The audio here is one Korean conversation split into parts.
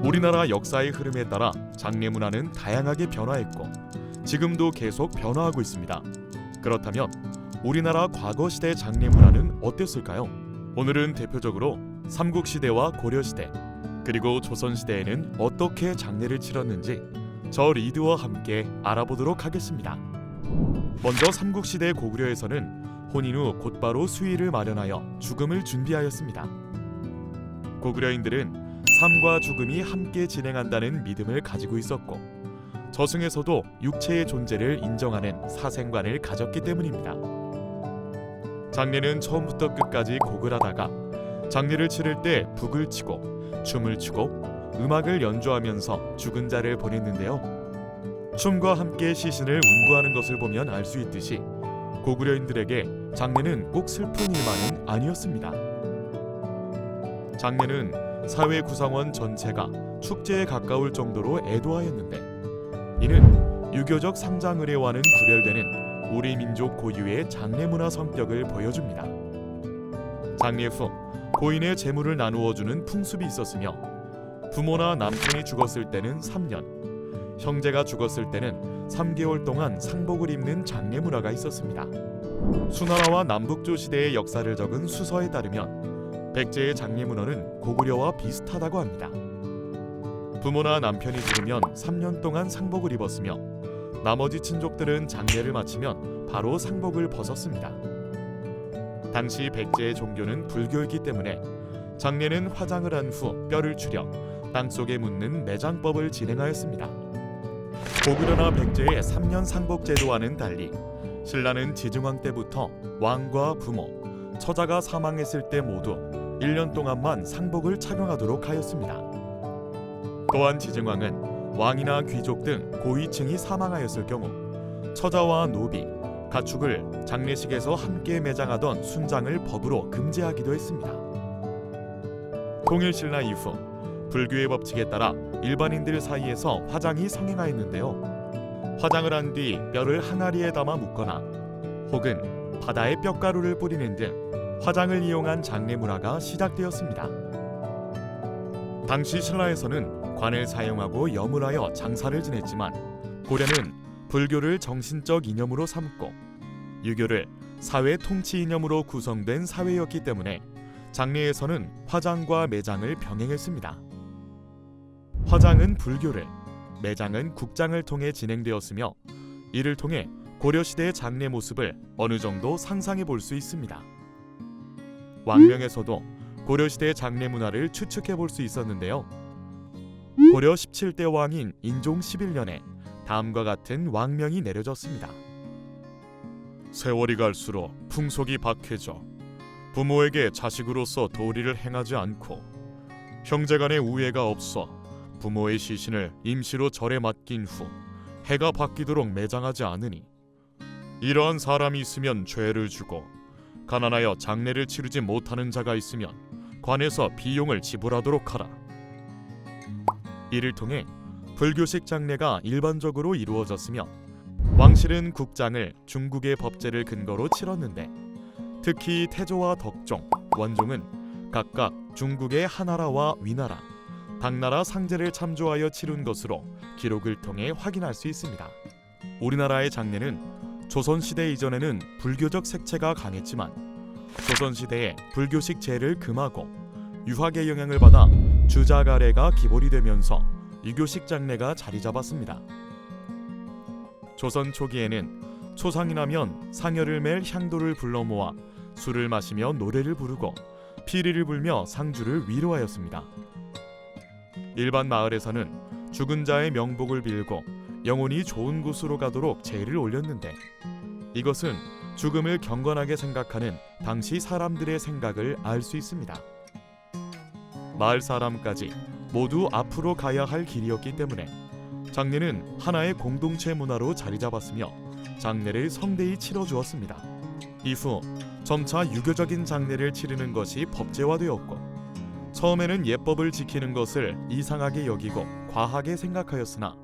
우리나라 역사의 흐름에 따라 장례 문화는 다양하게 변화했고 지금도 계속 변화하고 있습니다. 그렇다면 우리나라 과거 시대 장례 문화는 어땠을까요? 오늘은 대표적으로 삼국시대와 고려시대 그리고 조선시대에는 어떻게 장례를 치렀는지 저 리드와 함께 알아보도록 하겠습니다. 먼저 삼국시대 고구려에서는 혼인 후 곧바로 수의를 마련하여 죽음을 준비하였습니다. 고구려인들은 삶과 죽음이 함께 진행한다는 믿음을 가지고 있었고 저승에서도 육체의 존재를 인정하는 사생관을 가졌기 때문입니다. 장례는 처음부터 끝까지 곡을 하다가 장례를 치를 때 북을 치고 춤을 추고 음악을 연주하면서 죽은 자를 보냈는데요. 춤과 함께 시신을 운구하는 것을 보면 알 수 있듯이 고구려인들에게 장례는 꼭 슬픈 일만은 아니었습니다. 장례는 사회 구성원 전체가 축제에 가까울 정도로 애도하였는데 이는 유교적 상장 의례와는 구별되는 우리 민족 고유의 장례 문화 성격을 보여줍니다. 장례 후 고인의 재물을 나누어 주는 풍습이 있었으며 부모나 남편이 죽었을 때는 3년, 형제가 죽었을 때는 3개월 동안 상복을 입는 장례 문화가 있었습니다. 수나라와 남북조 시대의 역사를 적은 수서에 따르면 백제의 장례 문화는 고구려와 비슷하다고 합니다. 부모나 남편이 죽으면 3년 동안 상복을 입었으며 나머지 친족들은 장례를 마치면 바로 상복을 벗었습니다. 당시 백제의 종교는 불교이기 때문에 장례는 화장을 한 후 뼈를 추려 땅속에 묻는 매장법을 진행하였습니다. 고구려나 백제의 3년 상복 제도와는 달리 신라는 지증왕 때부터 왕과 부모, 처자가 사망했을 때 모두 1년 동안만 상복을 착용하도록 하였습니다. 또한 지증왕은 왕이나 귀족 등 고위층이 사망하였을 경우 처자와 노비, 가축을 장례식에서 함께 매장하던 순장을 법으로 금지하기도 했습니다. 통일신라 이후 불교의 법칙에 따라 일반인들 사이에서 화장이 성행하였는데요. 화장을 한 뒤 뼈를 항아리에 담아 묻거나 혹은 바다에 뼈가루를 뿌리는 등 화장을 이용한 장례 문화가 시작되었습니다. 당시 신라에서는 관을 사용하고 염을 하여 장사를 지냈지만 고려는 불교를 정신적 이념으로 삼고 유교를 사회 통치 이념으로 구성된 사회였기 때문에 장례에서는 화장과 매장을 병행했습니다. 화장은 불교를, 매장은 국장을 통해 진행되었으며 이를 통해 고려시대의 장례 모습을 어느 정도 상상해 볼 수 있습니다. 왕명에서도 고려시대 장례 문화를 추측해 볼 수 있었는데요. 고려 17대 왕인 인종 11년에 다음과 같은 왕명이 내려졌습니다. 세월이 갈수록 풍속이 박해져 부모에게 자식으로서 도리를 행하지 않고 형제간의 우애가 없어 부모의 시신을 임시로 절에 맡긴 후 해가 바뀌도록 매장하지 않으니 이러한 사람이 있으면 죄를 주고 가난하여 장례를 치르지 못하는 자가 있으면 관에서 비용을 지불하도록 하라. 이를 통해 불교식 장례가 일반적으로 이루어졌으며 왕실은 국장을 중국의 법제를 근거로 치렀는데 특히 태조와 덕종, 원종은 각각 중국의 하나라와 위나라, 당나라 상제를 참조하여 치룬 것으로 기록을 통해 확인할 수 있습니다. 우리나라의 장례는 조선시대 이전에는 불교적 색채가 강했지만 조선시대에 불교식 제를 금하고 유학의 영향을 받아 주자가례가 기본이 되면서 유교식 장례가 자리 잡았습니다. 조선 초기에는 초상이 나면 상여를 맬 향도를 불러 모아 술을 마시며 노래를 부르고 피리를 불며 상주를 위로하였습니다. 일반 마을에서는 죽은 자의 명복을 빌고 영혼이 좋은 곳으로 가도록 제를 올렸는데 이것은 죽음을 경건하게 생각하는 당시 사람들의 생각을 알 수 있습니다. 마을 사람까지 모두 앞으로 가야 할 길이었기 때문에 장례는 하나의 공동체 문화로 자리 잡았으며 장례를 성대히 치러주었습니다. 이후 점차 유교적인 장례를 치르는 것이 법제화되었고 처음에는 예법을 지키는 것을 이상하게 여기고 과하게 생각하였으나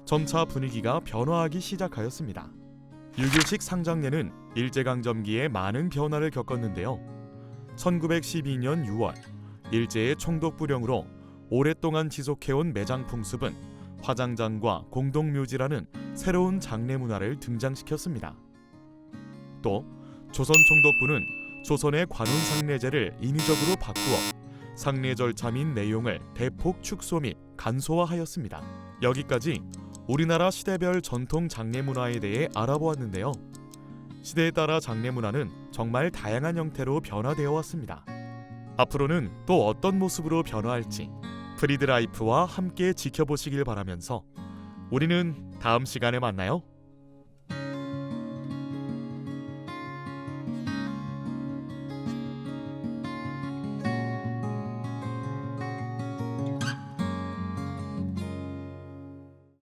점차 분위기가 변화하기 시작하였습니다. 유교식 상장례는 일제강점기에 많은 변화를 겪었는데요. 1912년 6월 일제의 총독부령으로 오랫동안 지속해온 매장 풍습은 화장장과 공동묘지라는 새로운 장례 문화를 등장시켰습니다. 또 조선 총독부는 조선의 관훈 상례제를 인위적으로 바꾸어 상례 절차 및 내용을 대폭 축소 및 간소화하였습니다. 여기까지 우리나라 시대별 전통 장례 문화에 대해 알아보았는데요. 시대에 따라 장례 문화는 정말 다양한 형태로 변화되어 왔습니다. 앞으로는 또 어떤 모습으로 변화할지 프리드라이프와 함께 지켜보시길 바라면서 우리는 다음 시간에 만나요.